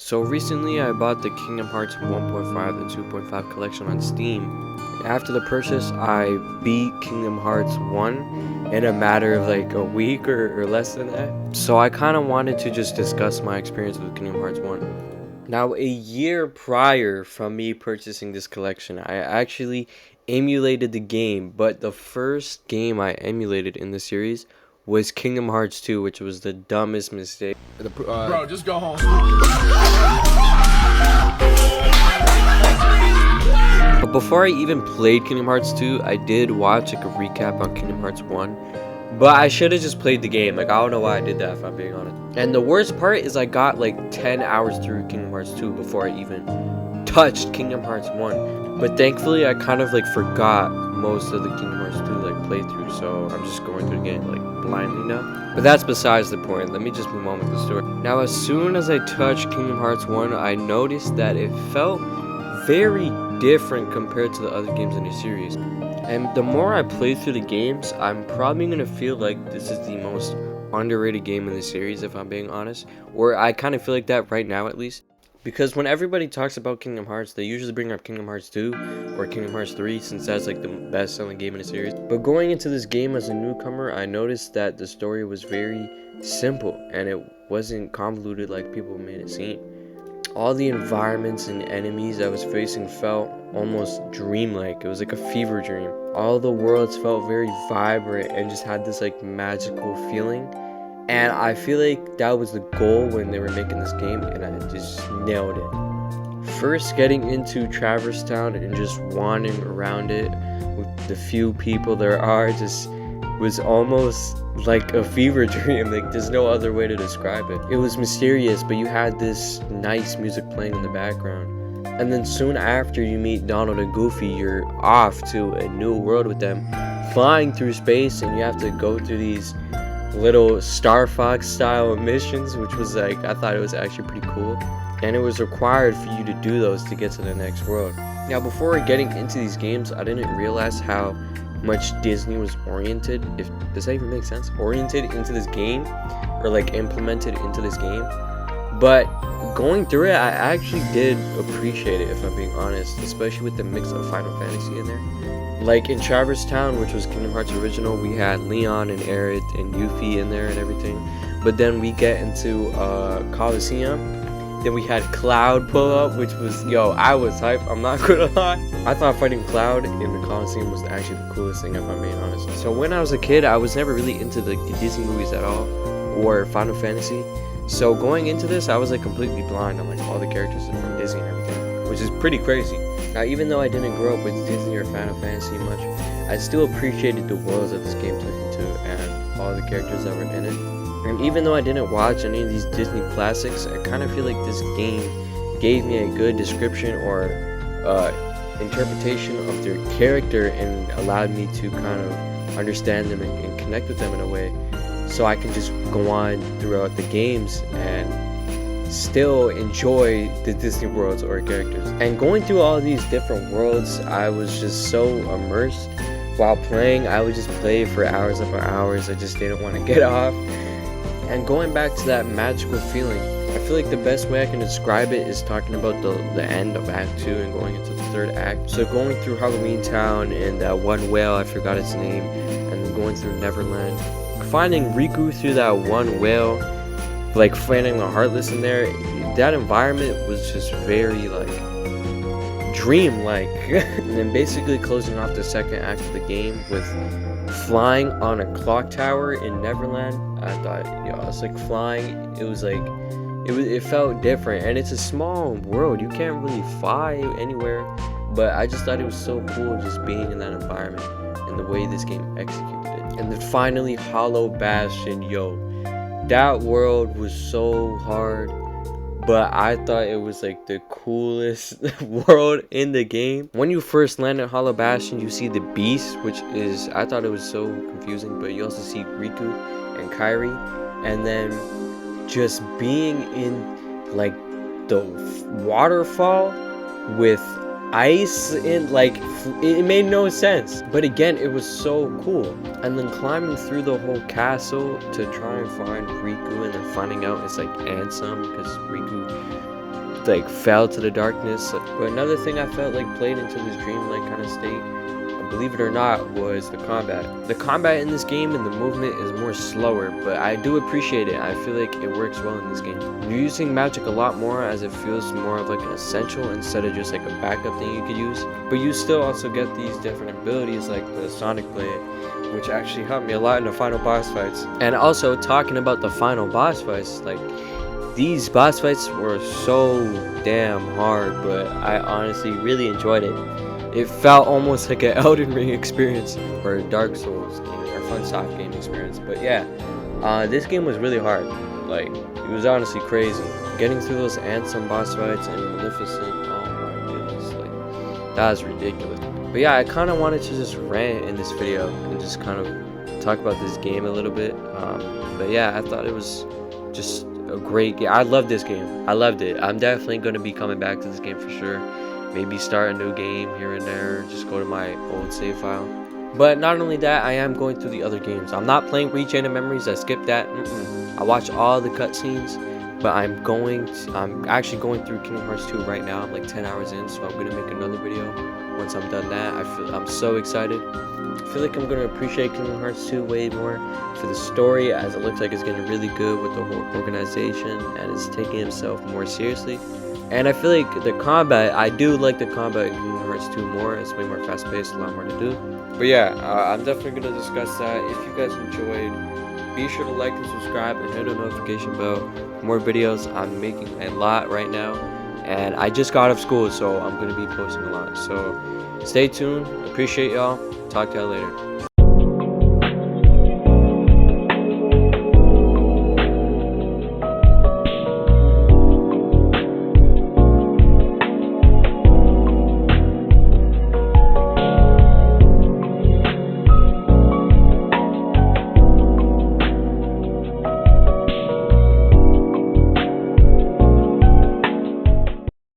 So recently I bought the Kingdom Hearts 1.5 and 2.5 collection on Steam. After the purchase, I beat Kingdom Hearts 1 in a matter of like a week or less than that. So I kind of wanted to just discuss my experience with Kingdom Hearts 1. Now, a year prior from me purchasing this collection, I actually emulated the game, but the first game I emulated in the series was Kingdom Hearts 2, which was the dumbest mistake. Bro, just go home. But before I even played Kingdom Hearts 2, I did watch like a recap on Kingdom Hearts 1. But I should have just played the game. Like, I don't know why I did that, if I'm being honest. And the worst part is I got like 10 hours through Kingdom Hearts 2 before I even touched Kingdom Hearts 1. But thankfully, I kind of like forgot most of the Kingdom Hearts 2 like playthrough. So I'm just going through the game like blindly now. But that's besides the point. Let me just move on with the story. Now, as soon as I touched Kingdom Hearts 1, I noticed that it felt very different compared to the other games in the series. And the more I play through the games, I'm probably gonna feel like this is the most underrated game in the series, if I'm being honest. Or I kind of feel like that right now, at least. Because when everybody talks about Kingdom Hearts, they usually bring up Kingdom Hearts 2 or Kingdom Hearts 3, since that's like the best selling game in the series. But going into this game as a newcomer, I noticed that the story was very simple and it wasn't convoluted like people made it seem. All the environments and enemies I was facing felt almost dreamlike. It was like a fever dream. All the worlds felt very vibrant and just had this like magical feeling. And I feel like that was the goal when they were making this game, and I just nailed it. First, getting into Traverse Town and just wandering around it with the few people there are just was almost like a fever dream. Like, there's no other way to describe it. It was mysterious, but you had this nice music playing in the background. And then soon after you meet Donald and Goofy, you're off to a new world with them, flying through space, and you have to go through these little Star Fox style missions, which was like, I thought it was actually pretty cool. And it was required for you to do those to get to the next world. Now, before getting into these games, I didn't realize how much Disney was oriented, if does that even make sense, oriented into this game, or like implemented into this game. But going through it, I actually did appreciate it, if I'm being honest, especially with the mix of Final Fantasy in there. Like in Traverse Town, which was Kingdom Hearts original, we had Leon and Aerith and Yuffie in there and everything. But then we get into Coliseum. Then we had Cloud pull up, which was, yo, I was hype, I'm not gonna lie. I thought fighting Cloud in the Coliseum was actually the coolest thing, if I'm being honest. So when I was a kid, I was never really into the Disney movies at all, or Final Fantasy. So going into this, I was like completely blind on like all the characters from Disney and everything, which is pretty crazy. Now, even though I didn't grow up with Disney or Final Fantasy much, I still appreciated the worlds that this game took into and all the characters that were in it. And even though I didn't watch any of these Disney classics, I kind of feel like this game gave me a good description or interpretation of their character and allowed me to kind of understand them and connect with them in a way, so I can just go on throughout the games and still enjoy the Disney worlds or characters. And going through all these different worlds, I was just so immersed. While playing, I would just play for hours upon hours. I just didn't want to get off. And going back to that magical feeling, I feel like the best way I can describe it is talking about the end of Act 2 and going into the third act. So going through Halloween Town and that one whale, I forgot its name, and then going through Neverland. Finding Riku through that one whale, like finding the Heartless in there, that environment was just very like dream-like. And then basically closing off the second act of the game with flying on a clock tower in Neverland. I thought, it's like flying. It was like, it felt different, and it's a small world. You can't really fly anywhere, but I just thought it was so cool just being in that environment and the way this game executed it. And then finally, Hollow Bastion, that world was so hard, but I thought it was like the coolest world in the game. When you first land at Hollow Bastion, you see the Beast, which is, I thought it was so confusing, but you also see Riku and Kairi, and then just being in like the waterfall with ice in, like, it made no sense, but again, it was so cool. And then climbing through the whole castle to try and find Riku, and then finding out it's like Ansem, because Riku like fell to the darkness. But another thing I felt like played into this dreamlike kind of state, believe it or not, was the combat. The combat in this game and the movement is more slower, but I do appreciate it. I feel like it works well in this game. You're using magic a lot more, as it feels more of like an essential instead of just like a backup thing you could use. But you still also get these different abilities like the Sonic Blade, which actually helped me a lot in the final boss fights. And also talking about the final boss fights, like these boss fights were so damn hard, but I honestly really enjoyed it. It felt almost like an Elden Ring experience or a Dark Souls game or FunSoft game experience. But yeah, this game was really hard. Like, it was honestly crazy. Getting through those Ansem boss fights and Maleficent, oh my goodness, like, that was ridiculous. But yeah, I kind of wanted to just rant in this video and just kind of talk about this game a little bit. But yeah, I thought it was just a great game. I love this game. I loved it. I'm definitely going to be coming back to this game for sure. Maybe start a new game here and there, just go to my old save file. But not only that, I am going through the other games. I'm not playing Rechain of Memories. I skipped that. I watched all the cutscenes, but I'm actually going through Kingdom Hearts 2 right now. I'm like 10 hours in, so I'm gonna make another video once I'm done that. I'm so excited. I feel like I'm gonna appreciate Kingdom Hearts 2 way more for the story, as it looks like it's getting really good with the whole organization and it's taking itself more seriously. And I feel like the combat, I do like the combat in Kingdom Hearts 2 more. It's way more fast paced, a lot more to do. But yeah, I'm definitely going to discuss that. If you guys enjoyed, be sure to like and subscribe and hit the notification bell for more videos. I'm making a lot right now. And I just got out of school, so I'm going to be posting a lot. So stay tuned. Appreciate y'all. Talk to y'all later.